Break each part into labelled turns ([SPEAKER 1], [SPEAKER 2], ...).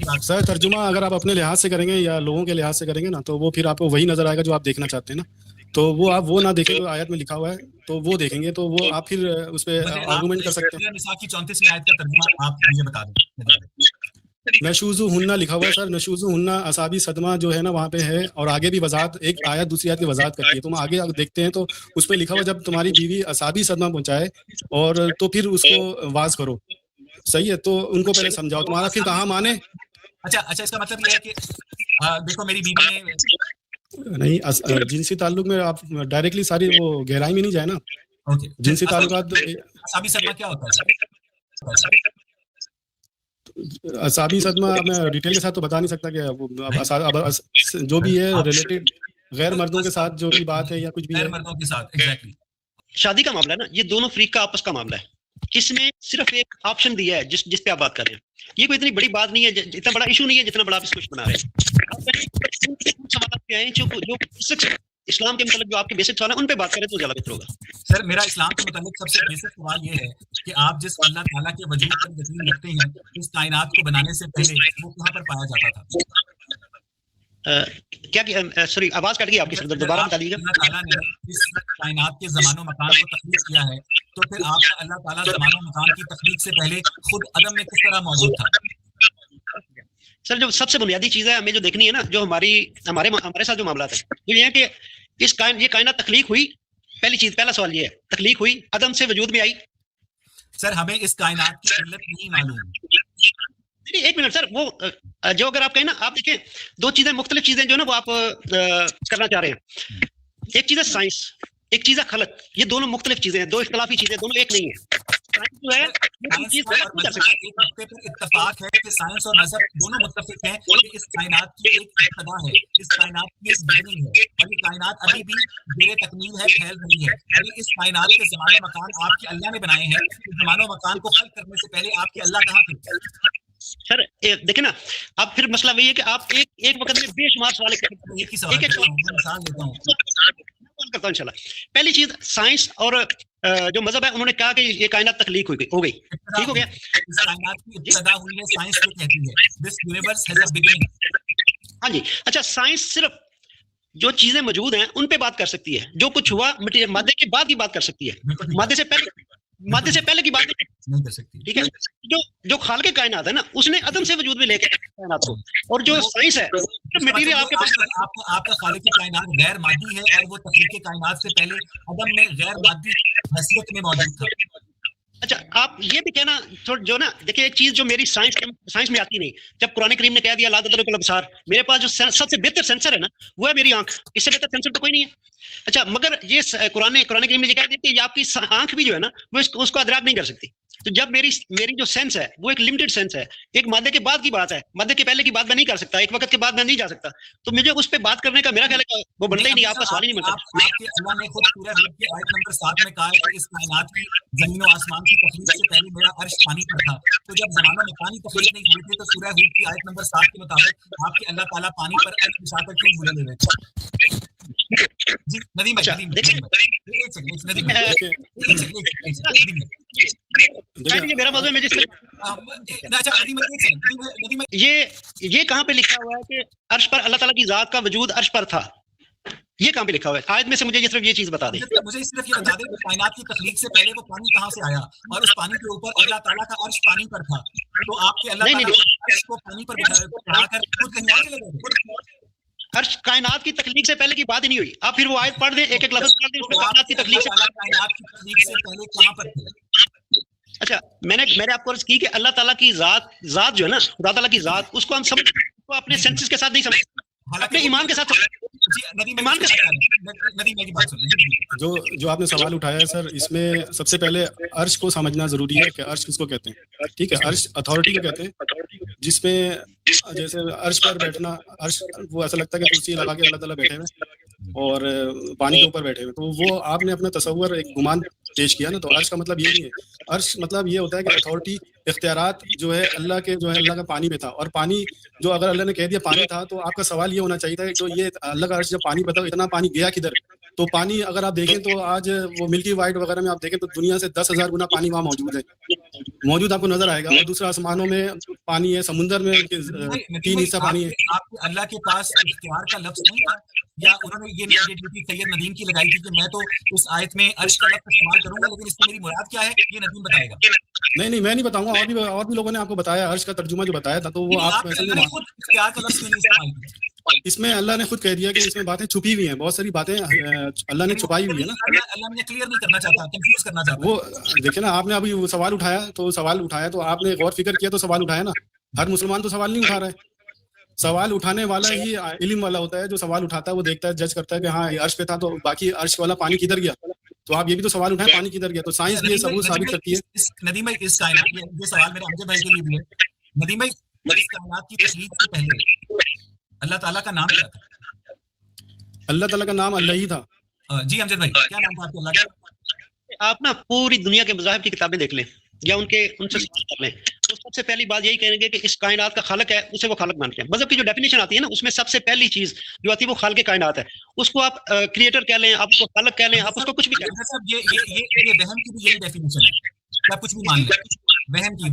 [SPEAKER 1] Sir तर्जुमा अगर आप अपने लिहाज से करेंगे या लोगों के लिहाज से करेंगे ना, तो वो फिर आपको वही नजर आएगा जो आप देखना चाहते हैं ना। तो वो आप वो ना देखें जो आयत में लिखा हुआ है, तो वो देखेंगे तो वो आप फिर उस पर आर्गूमेंट कर सकते हैं।
[SPEAKER 2] निसा की 34वीं आयत का तर्जुमा आप मुझे बता दें।
[SPEAKER 1] नशूज़ु हुन्ना लिखा हुआ है सर, नशूज़ु हुन्ना असाबी सदमा जो है ना वहाँ पे है, और आगे भी वजाहत, एक आयत दूसरी आयत की वजाहत करती है। तुम आगे देखते हैं तो उसमें लिखा हुआ जब तुम्हारी बीवी असाबी सदमा पहुंचाए और तो फिर उसको वाज करो। सही है, तो उनको पहले समझाओ, तुम्हारा फिर कहाँ माने।
[SPEAKER 2] अच्छा, इसका मतलब ये है कि देखो मेरी बीवी ने
[SPEAKER 1] नहीं, जिनसी ताल्लुक में आप डायरेक्टली सारी वो गहराई में नहीं जाए ना।
[SPEAKER 2] ओके,
[SPEAKER 1] जिनसी ताल्लुकात
[SPEAKER 2] असाबी सदमा क्या होता है?
[SPEAKER 1] असाबी सदमा मैं डिटेल के साथ तो बता नहीं सकता कि अब जो भी है रिलेटेड गैर मर्दों के साथ जो भी बात है या कुछ भी है,
[SPEAKER 2] गैर मर्दों के साथ एग्जैक्टली।
[SPEAKER 3] शादी का मामला है ना, ये दोनों फ्रीक का आपस का मामला है। इसमें सिर्फ एक ऑप्शन दिया है जिस पे आप बात कर रहे हैं। ये कोई इतनी बड़ी बात नहीं है, इतना बड़ा इशू नहीं है जितना बड़ा आप इसको बना रहे हैं। जो इस्लाम के मतलब जो आपके बेसिक सवाल है उन पे बात करें तो ज्यादा बेहतर होगा।
[SPEAKER 2] सर मेरा इस्लाम के मतलब सबसे बेसिक सवाल ये है कि आप जिस अल्लाह ताला के वजूद पर यकीन रखते हैं, इस कायनात को बनाने से पहले वो कहाँ पर पाया जाता था?
[SPEAKER 3] क्या सॉरी आवाज कट गई आपकी सर, दोबारा बता दीजिएगा।
[SPEAKER 2] अल्लाह ताला ने इस कायनात के ज़मानो मकान को तख्लीक किया है, तो फिर आप अल्लाह ताला ज़मानो मकान की तख्लीक से पहले खुद अदम में किस तरह मौजूद था?
[SPEAKER 3] सर जो सबसे बुनियादी चीज है हमें जो देखनी है ना, जो हमारे साथ जो मामला है वो ये है कि ये कायनात तख्लीक हुई। पहला सवाल ये है, तख्लीक हुई, अदम से वजूद में आई।
[SPEAKER 2] सर हमें इस कायनात की इल्लत नहीं मालूम।
[SPEAKER 3] एक मिनट सर, वो जो अगर आप कहें ना, आप देखें दो चीजें, मुख्तलिफ चीजें जो ना वो आप करना चाह रहे हैं। एक चीज है साइंस, एक चीज है खलक। ये दोनों मुख्तलिफ चीजें हैं, दो इख्तलाफी चीजें, दोनों एक नहीं है। साइंस जो है
[SPEAKER 2] इत्तेफाक है कि साइंस और मजहब दोनों मुत्तफिक हैं कि इस कायनात की एक इब्तिदा है, इस कायनात की एक बिगिनिंग है, और ये कायनात अभी भी बेरे तकमील है, फैल रही है। और इस कायनात के ज़मानो मकान आपके अल्लाह ने बनाए हैं। इस ज़मानो मकान को खल्क करने से पहले आपके अल्लाह कहाँ थे?
[SPEAKER 3] सर देखे ना, अब फिर मसला वही है कि आप एक वक्त में बेशुमार सवाल करता हूं इंशाल्लाह। पहली चीज साइंस और जो मजहब है उन्होंने कहा कि ये कायनात तख्लीक हो गई, ठीक हो गया।
[SPEAKER 2] इस कायनात की इब्तिदा हुई है, साइंस ये कहती है this universe has a beginning.
[SPEAKER 3] हाँ जी, अच्छा साइंस सिर्फ जो चीजें मौजूद हैं उन पे बात कर सकती है, जो कुछ हुआ मादे के बाद की बात कर सकती है, मादे से पहले की बात
[SPEAKER 2] नहीं कर सकती।
[SPEAKER 3] ठीक है, जो खालिक कायनात है ना, उसने अदम से वजूद में लेकर कायनात को, और जो साइंस है मटेरियल आपके पास
[SPEAKER 2] आपका खालिक कायनात गैर मादी है और वो तख्लीक कायनात से पहले अदम में गैर मादी हैसियत में मौजूद था।
[SPEAKER 3] अच्छा आप ये भी कहना जो ना, देखिए एक चीज जो मेरी साइंस में आती नहीं, जब कुरान करीम ने कह दिया ला तदरुकुल अबसार, मेरे पास जो सबसे बेहतर सेंसर है ना वो है मेरी आंख, इससे बेहतर सेंसर तो कोई नहीं है। अच्छा मगर ये कुरान करीम ने कह दिया कि आपकी आंख भी जो है ना वो उसको अदराक नहीं कर सकती। तो जब मेरी जो सेंस है वो एक लिमिटेड सेंस है, एक मादे के बाद की बात है, मादे के पहले की बात मैं नहीं कर सकता, एक वक्त के बाद मैं नहीं जा सकता, तो मुझे उस पर बात करने का मेरा ख्याल है वो बनता ही नहीं, आपका सवाल ही नहीं बनता।
[SPEAKER 2] आपके अल्लाह ने खुद सूरह हूद की आयत नंबर 7 में कहा है कि इस कायनात की जमीन और आसमान की तख्लीक से पहले मेरा अर्श पानी पर था। तो जब ज़माना में पानी तख्लीक नहीं हुई थी तो सूरह हूद की आयत नंबर 7 के मुताबिक आपके अल्लाह ताला पानी पर अर्श बिछाकर क्यों झूले ले रहे थे? जी नदीम
[SPEAKER 3] मेरा मौजूद में ये कहाँ पे लिखा हुआ है कि अर्श पर अल्लाह ताला की जात का वजूद अर्श पर था? ये कहाँ पे लिखा हुआ है आयत में से? मुझे सिर्फ ये चीज बता दें।
[SPEAKER 2] मुझे सिर्फ ये बता दें कि कायनात की तख्लीक से पहले वो पानी कहाँ से आया और उस पानी के ऊपर अल्लाह ताला का अर्श पानी पर था। तो आपके अल्लाह ताला अर्श को पानी पर बिठाकर खुद कहीं और चले गए?
[SPEAKER 3] अर्श कायनात की तख्लीक से पहले की बात ही नहीं हुई। आप फिर वो आयत पढ़ दें, एक एक लफ्ज पढ़ दें, उसमें कायनात की तख्लीक से
[SPEAKER 2] पहले कहाँ पर थे?
[SPEAKER 3] अच्छा मैंने आपको अर्ज की कि अल्लाह ताला की जात जो है ना, खुदा ताला की जात, उसको हम समझ अपने सेंसेस के साथ नहीं समझते, अपने ईमान के साथ
[SPEAKER 1] जो आपने सवाल उठाया है सर, इसमें सबसे पहले अर्श को समझना जरूरी है कि अर्श किसको कहते हैं। ठीक है, अर्श अथॉरिटी को कहते हैं, जिसमें जैसे अर्श पर बैठना, अर्श वो ऐसा लगता है कि कुर्सी लगा के अल्लाह ताला बैठे हुए और पानी के ऊपर बैठे हुए, तो वो आपने अपना तसव्वुर एक गुमान पेश किया ना। तो अर्श का मतलब ये नहीं है। अर्श मतलब ये होता है कि अथॉरिटी, इख्तियारात जो है अल्लाह के, जो है अल्लाह का पानी में था। और पानी जो अगर अल्लाह ने कह दिया पानी था, तो आपका सवाल ये होना चाहिए था कि जो ये अल्लाह का अर्श जब पानी पे था, इतना पानी गया किधर? तो पानी अगर आप देखें तो आज वो मिल्की वाइट वगैरह में आप देखें तो दुनिया से 10,000 गुना पानी वहाँ मौजूद आपको नजर आएगा। और दूसरा, आसमानों में पानी है, समुद्र में 3 हिस्सा पानी है।
[SPEAKER 2] आपके अल्लाह के पास इख्तियार का लफ्ज नहीं था, या उन्होंने ये ड्यूटी सैयद नदीम की लगाई थी कि मैं तो इस आयत में अर्श का लफ्ज इस्तेमाल करूंगा, लेकिन इसमें मेरी मुराद क्या है ये नदीम बताएगा।
[SPEAKER 1] नहीं, मैं नहीं बताऊंगा, और भी लोगों ने आपको बताया, अर्श का तर्जुमा जो बताया था, तो वो आप
[SPEAKER 2] इख्तियार का लफ्ज क्यों नहीं इस्तेमाल किया?
[SPEAKER 1] इसमें अल्लाह ने खुद कह दिया कि इसमें बातें छुपी हुई हैं, बहुत सारी बातें अल्लाह ने छुपाई हुई है ना।
[SPEAKER 2] अल्लाह मुझे क्लियर नहीं करना चाहता, कंफ्यूज करना चाहता।
[SPEAKER 1] वो देखिए ना, आपने अभी वो सवाल उठाया तो आपने गौर फिक्र किया तो सवाल उठाया ना। हर मुसलमान तो सवाल नहीं उठा रहा है। सवाल उठाने वाला ही इल्म वाला होता है, जो सवाल उठाता है वो देखता है, जज करता है कि हाँ ये अर्श पे था, तो बाकी अर्श वाला पानी किधर गया। तो आप ये भी तो सवाल उठाए, पानी किधर गया। तो साइंस भी ये सबूत साबित करती है।
[SPEAKER 2] नदीम भाई, इस कायनात, ये सवाल मेरे अमजद भाई के लिए भी है। नदीम भाई, इस कायनात की तशरीह से पहले अल्लाह ताला का नाम क्या था?
[SPEAKER 1] अल्लाह ताला का नाम अल्लाह ही था।
[SPEAKER 2] जी अमजद भाई, क्या नाम था आपके अल्लाह का?
[SPEAKER 3] आप ना पूरी दुनिया के मज़ाहिब की किताबें देख लें या उनसे सवाल कर लें, तो सबसे पहली बात यही कहेंगे कि इस कायनात का खालक है, उसे वो खालक मानते हैं। मज़हब की जो डेफिनेशन आती है ना, उसमें सबसे पहली चीज जो आती है वो खालक कायनात है। उसको आप क्रिएटर कह लें, आप उसको खालक कह लें, आप उसको कुछ भी कह लें।
[SPEAKER 2] ये वहम की भी यही डेफिनेशन है, क्या कुछ भी मान लें? वहम की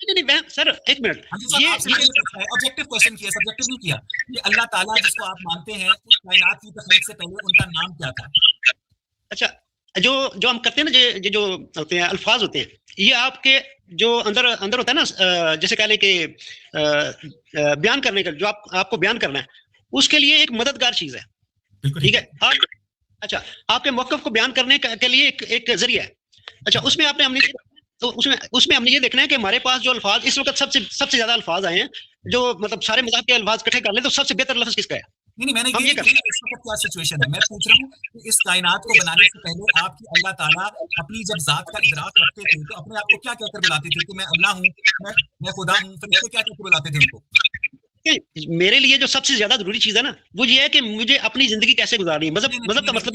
[SPEAKER 3] नहीं वहम सर, एक मिनट,
[SPEAKER 2] ये ऑब्जेक्टिव क्वेश्चन किया, सब्जेक्टिव नहीं किया। ये अल्लाह ताला जिसको आप मानते हैं, उस कायनात की तख्लीक से पहले उनका नाम क्या था?
[SPEAKER 3] अच्छा, जो हम करते हैं ना, जो होते हैं अल्फाज होते हैं, ये आपके जो अंदर होता है ना, जैसे कह लें कि बयान करने का, जो आपको बयान करना है, उसके लिए एक मददगार चीज है, ठीक है। अच्छा, आपके मौक़िफ़ को बयान करने के लिए एक जरिया है। अच्छा, उसमें हमने ये देखना है कि हमारे पास जो अल्फाज इस वक्त सबसे ज्यादा अल्फाज आए हैं, जो मतलब सारे मज़हब के अल्फाज इकट्ठे कर लें तो सबसे बेहतर लफ्ज किसका है?
[SPEAKER 2] नहीं, मैंने ये इस वक्त क्या सिचुएशन है, मैं पूछ रहा हूँ कि इस कायनात को बनाने से पहले आपकी अल्लाह ताला अपनी जब जात का इदराक रखते थे तो अपने आप को क्या कहकर बुलाते थे कि मैं अल्लाह हूँ, मैं खुदा हूँ, फिर इसको क्या कहकर बुलाते थे उनको?
[SPEAKER 3] मेरे लिए जो सबसे ज्यादा जरूरी चीज है ना, वो ये है कि मुझे अपनी जिंदगी कैसे गुजारनी है। मज़हब का मतलब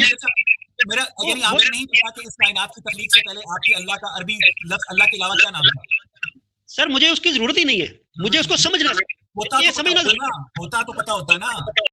[SPEAKER 2] मेरा, यानी आपको नहीं पता कि इस कायनात की तख्लीक से पहले आपके अल्लाह का अरबी लफ्ज अल्लाह के अलावा क्या नाम था?
[SPEAKER 3] सर, मुझे उसकी जरूरत ही नहीं है, मुझे उसको समझना,
[SPEAKER 2] होता तो पता होता ना।